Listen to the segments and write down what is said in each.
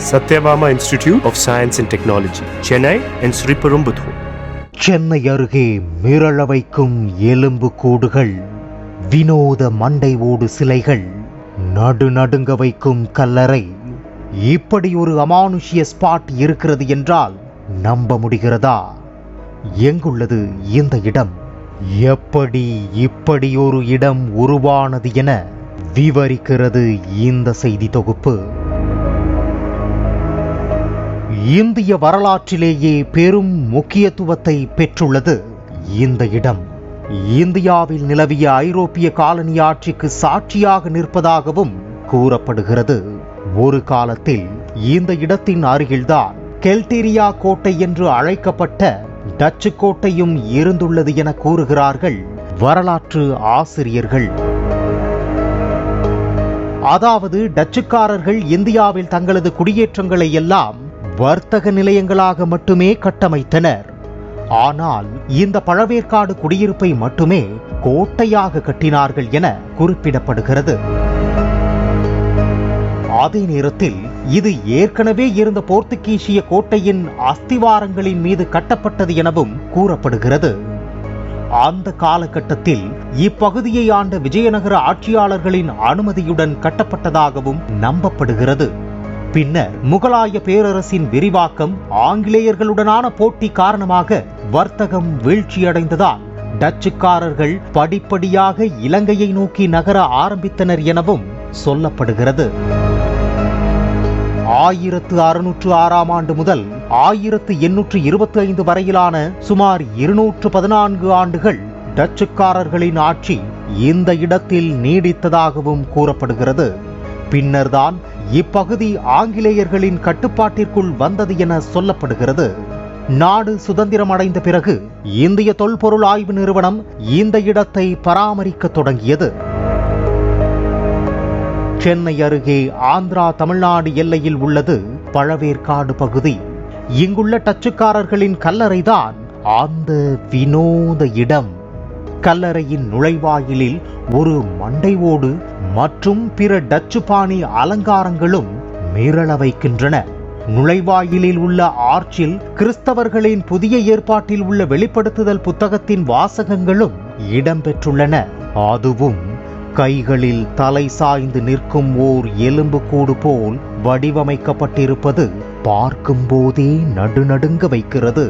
Satyabama Institute of Science and Technology, Chennai and Sriperumbudur. Chennai அருகே மிரள வைக்கும் எலும்பு கூடுகள், வினோத மண்டை ஓடு சிலைகள், நடுநடுங்க வைக்கும் கல்லறை. இப்படி ஒரு அமானுஷ்ய ஸ்பாட் இருக்கிறது என்றால் நம்ப முடிகிறதா? எங்குள்ளது இந்த இடம்? எப்படி இப்படி ஒரு இடம் உருவானது என விவரிக்கிறது இந்த செய்தி தொகுப்பு. இந்திய வரலாற்றிலேயே பெரும் முக்கியத்துவத்தை பெற்றுள்ளது இந்த இடம். இந்தியாவில் நிலவிய ஐரோப்பிய காலனி ஆட்சிக்கு சாட்சியாக நிற்பதாகவும் கூறப்படுகிறது. ஒரு காலத்தில் இந்த இடத்தின் அருகில்தான் கெல்டீரியா கோட்டை என்று அழைக்கப்பட்ட டச்சு கோட்டையும் இருந்துள்ளது என கூறுகிறார்கள் வரலாற்று ஆசிரியர்கள். அதாவது டச்சுக்காரர்கள் இந்தியாவில் தங்களது குடியேற்றங்களை எல்லாம் வர்த்தக நிலையங்களாக மட்டுமே கட்டமைத்தனர். ஆனால் இந்த பழவேற்காடு குடியிருப்பை மட்டுமே கோட்டையாக கட்டினார்கள் என குறிப்பிடப்படுகிறது. அதே நேரத்தில் இது ஏற்கனவே இருந்த போர்த்துகீசிய கோட்டையின் அஸ்திவாரங்களின் மீது கட்டப்பட்டது எனவும் கூறப்படுகிறது. அந்த காலகட்டத்தில் இப்பகுதியை ஆண்ட விஜயநகர ஆட்சியாளர்களின் அனுமதியுடன் கட்டப்பட்டதாகவும் நம்பப்படுகிறது. பின்னர் முகலாய பேரரசின் விரிவாக்கம், ஆங்கிலேயர்களுடனான போட்டி காரணமாக வர்த்தகம் வீழ்ச்சியடைந்ததால் டச்சுக்காரர்கள் படிப்படியாக இலங்கையை நோக்கி நகர ஆரம்பித்தனர் எனவும் சொல்லப்படுகிறது. 1606 ஆண்டு முதல் 1825 வரையிலான சுமார் 214 ஆண்டுகள் டச்சுக்காரர்களின் ஆட்சி இந்த இடத்தில் நீடித்ததாகவும் கூறப்படுகிறது. பின்னர்தான் இப்பகுதி ஆங்கிலேயர்களின் கட்டுப்பாட்டிற்குள் வந்தது என சொல்லப்படுகிறது. நாடு சுதந்திரம் அடைந்த பிறகு இந்திய தொல்பொருள் ஆய்வு நிறுவனம் இந்த இடத்தை பராமரிக்க தொடங்கியது. சென்னை அருகே ஆந்திரா தமிழ்நாடு எல்லையில் உள்ளது பழவேற்காடு பகுதி. இங்குள்ள டச்சுக்காரர்களின் கல்லறைதான் அந்த வினோத இடம். கல்லறையின் நுழைவாயிலில் ஒரு மண்டை ஓடு மற்றும் பிற டச்சு பாணி அலங்காரங்களும் மிரள வைக்கின்றன. நுழைவாயிலில் உள்ள ஆர்ச்சில் கிறிஸ்தவர்களின் புதிய ஏற்பாட்டில் உள்ள வெளிப்படுத்துதல் புத்தகத்தின் வாசகங்களும் இடம்பெற்றுள்ளன. அதுவும் கைகளில் தலை சாய்ந்து நிற்கும் ஓர் எலும்பு கூடு போல் வடிவமைக்கப்பட்டிருப்பது பார்க்கும் போதே நடுநடுங்க வைக்கிறது.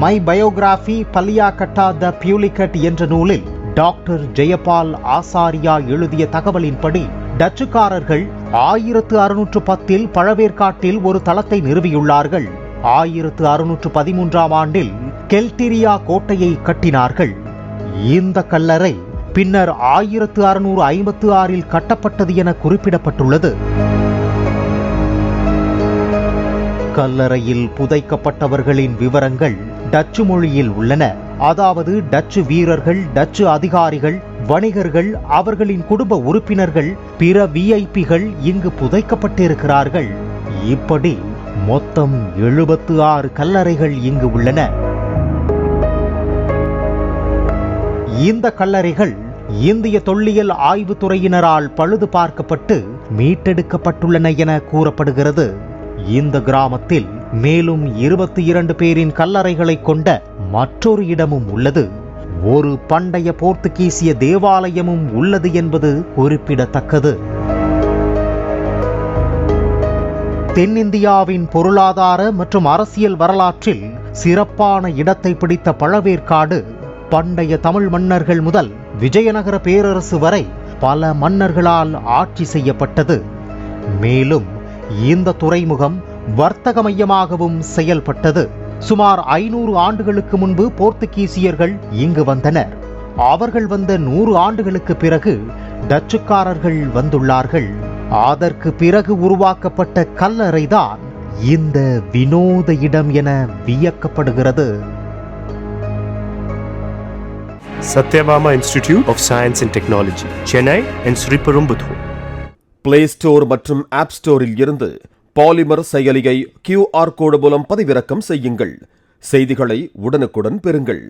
மை பயோகிராஃபி பல்லியாகட்டா த பியூலிகட் என்ற நூலில் டாக்டர் ஜெயபால் ஆசாரியா எழுதிய தகவலின்படி டச்சுக்காரர்கள் 1610 பழவேற்காட்டில் ஒரு தளத்தை நிறுவியுள்ளார்கள். 1613 ஆண்டில் கெல்டீரியா கோட்டையை கட்டினார்கள். இந்த கல்லறை பின்னர் 1656 கட்டப்பட்டது என குறிப்பிடப்பட்டுள்ளது. கல்லறையில் புதைக்கப்பட்டவர்களின் விவரங்கள் டச்சு மொழியில் உள்ளன. அதாவது டச்சு வீரர்கள், டச்சு அதிகாரிகள், வணிகர்கள், அவர்களின் குடும்ப உறுப்பினர்கள், பிற விஐபிகள் இங்கு புதைக்கப்பட்டிருக்கிறார்கள். இப்படி மொத்தம் 76 கல்லறைகள் இங்கு உள்ளன. இந்த கல்லறைகள் இந்திய தொல்லியல் ஆய்வுத்துறையினரால் பழுது பார்க்கப்பட்டு மீட்டெடுக்கப்பட்டுள்ளன என கூறப்படுகிறது. இந்த கிராமத்தில் மேலும் 22 பேரின் கல்லறைகளை கொண்ட மற்றொரு இடமும் உள்ளது. ஒரு பண்டைய போர்த்துகீசிய தேவாலயமும் உள்ளது என்பது குறிப்பிடத்தக்கது. தென்னிந்தியாவின் பொருளாதார மற்றும் அரசியல் வரலாற்றில் சிறப்பான இடத்தை பிடித்த பழவேற்காடு பண்டைய தமிழ் மன்னர்கள் முதல் விஜயநகர பேரரசு வரை பல மன்னர்களால் ஆட்சி செய்யப்பட்டது. மேலும் இந்த துறைமுகம் வர்த்தக மையமாகவும் செயல்பட்டது. சுமார் 500 ஆண்டுகளுக்கு முன்பு போர்த்துகீசியர்கள் இங்கு வந்தனர். அவர்கள் வந்த 100 ஆண்டுகளுக்கு பிறகு டச்சுக்காரர்கள் வந்துள்ளார்கள். அதற்கு பிறகு உருவாக்கப்பட்ட கல்லறைதான் இந்த வினோத இடம் என வியக்கப்படுகிறது. Satyabama Institute of Science and Technology, Chennai and Sriperumbudur. Play store மற்றும் ஆப் ஸ்டோரில் இருந்து பாலிமர் செயலியை QR கோடு மூலம் பதிவிறக்கம் செய்யுங்கள். செய்திகளை உடனுக்குடன் பெறுங்கள்.